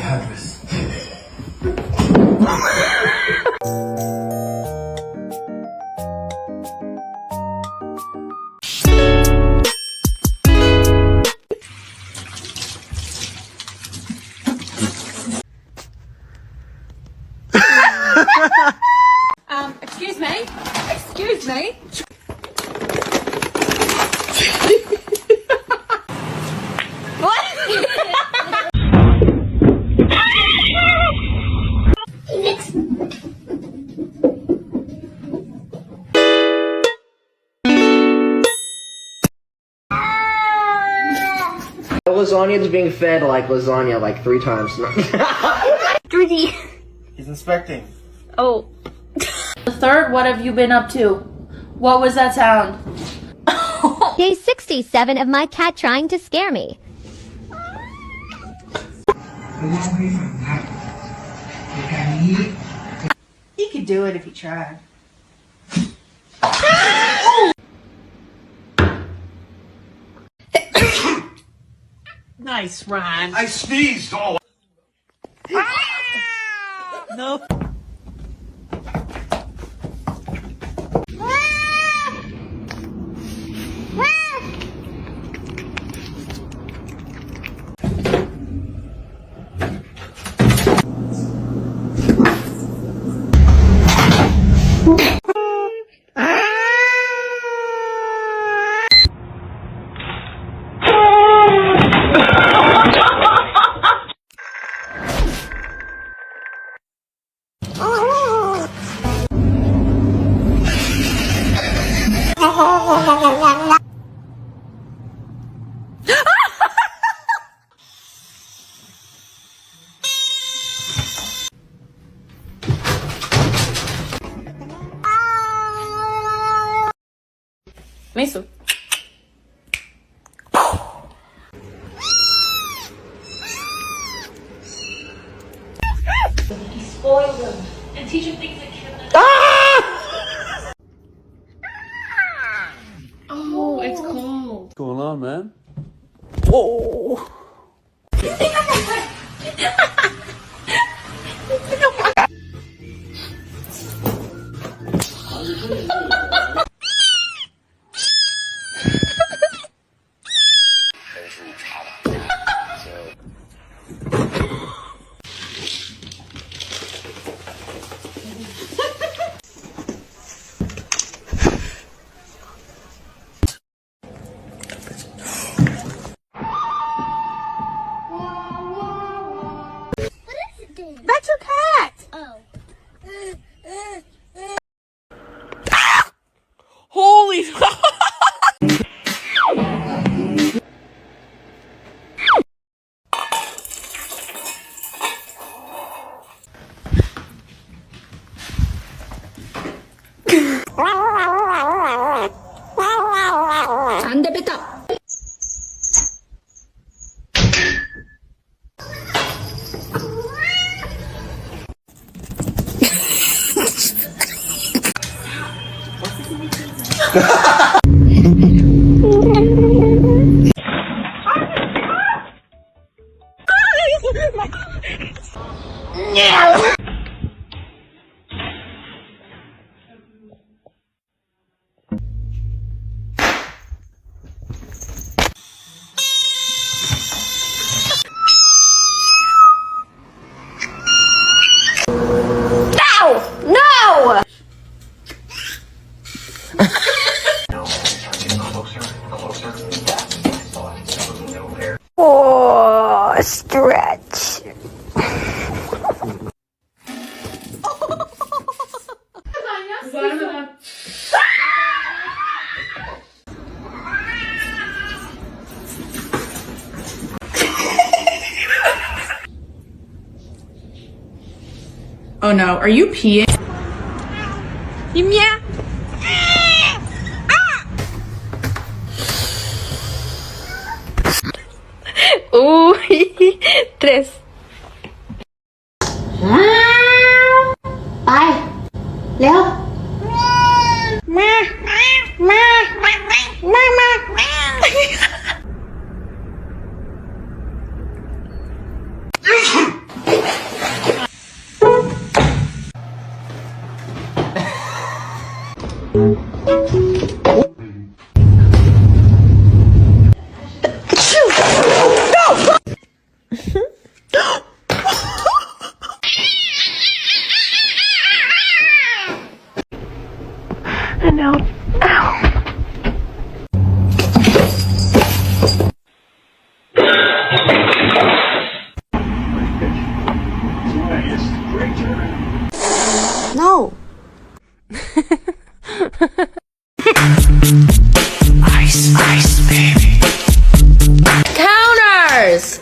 address. Excuse me? Excuse me? What? Lasagna's being fed like lasagna like 3 times. Druzy. He's inspecting. Oh. The third, what have you been up to? What was that sound? Day 67 of my cat trying to scare me. He could do it if he tried. Nice, Ron. I sneezed all. No. Miso. Spoil them and teach them things that can. Oh, it's cold. What's going on, man? Oh. That's your cat! Oh. Holy. 안 돼, 뱉어! No! Oh, stretch. Oh no, are you peeing? Yamii. Tres. Bye. Leo. No. Ice, ice, baby. Counters!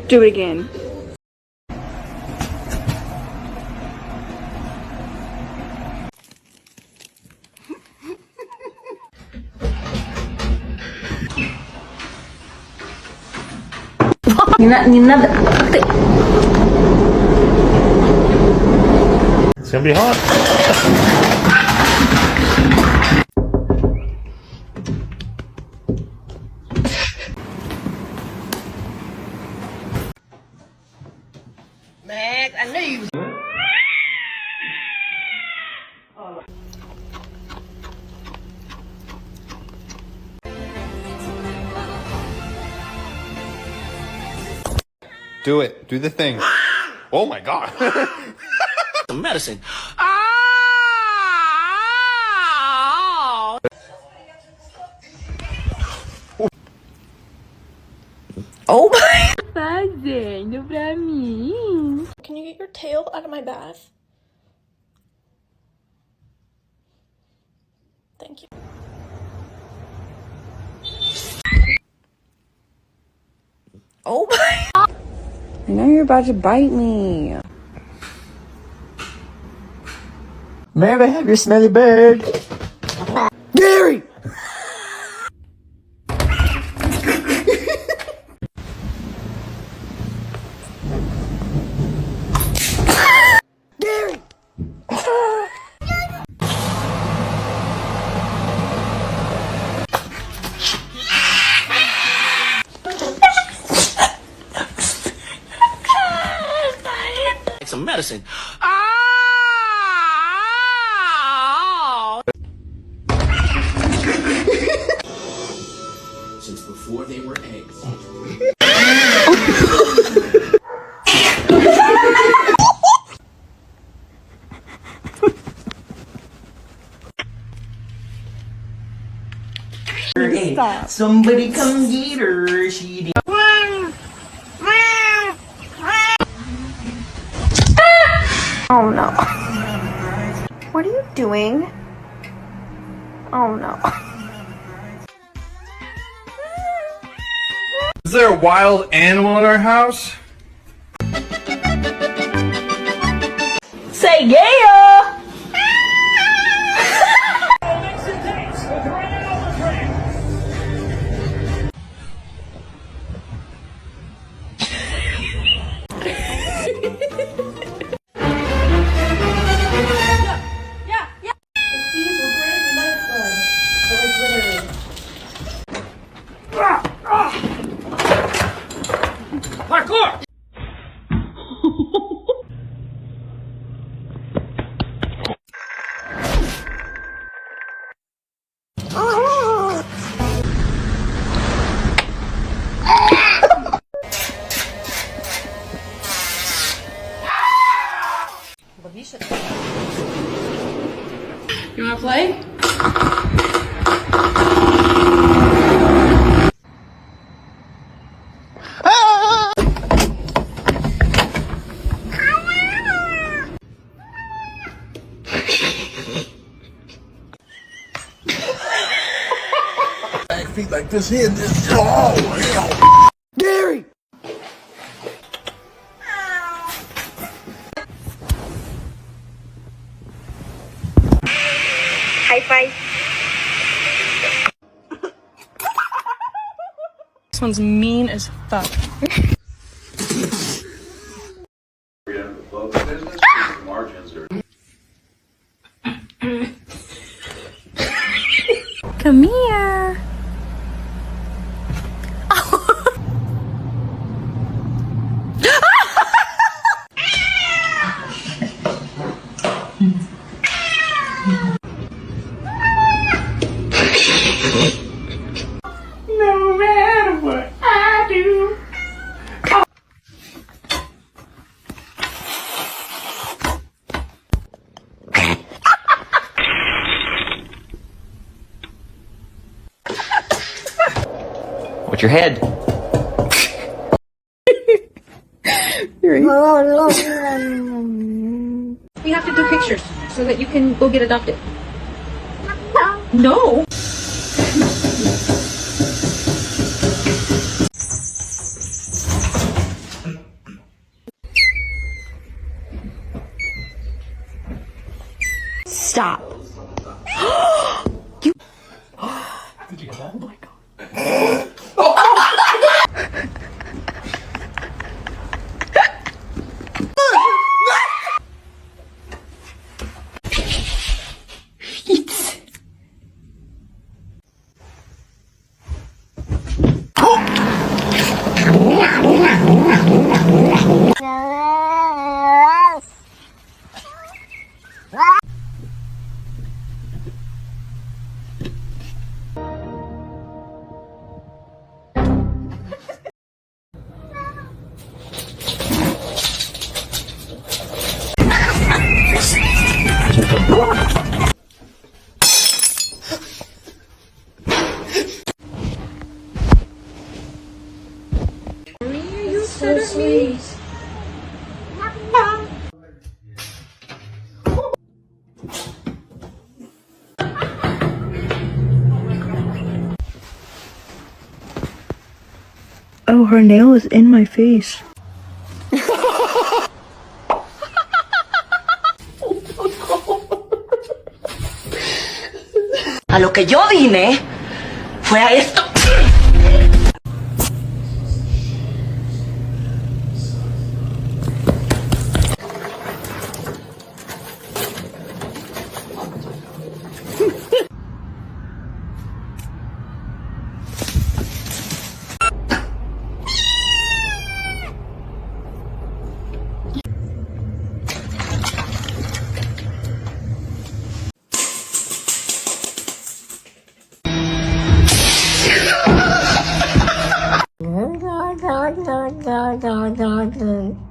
Do it again. It's gonna be hot. Max, I knew you was. Do it. Do the thing. Oh my god. Some medicine. Oh my. Fazendo pra mim. Can you get your tail out of my bath? Thank you. Oh my. I know you're about to bite me. May I have your smelly bird? Gary! Gary! Some medicine. Since before they were eggs. Stop. Somebody come get her. She did. Oh no. What are you doing? Oh no. Is there a wild animal in our house? Say yeah. Parkour! You wanna play? Feet like this here. Oh, Gary! High five. This one's mean as fuck. Come here. No matter what I do. Watch your head. We have to do pictures so that you can go get adopted. No. Stop. You. Did you get that? Oh my god. So sweet. Oh, her nail is in my face. A lo que yo vine fue a esto. God.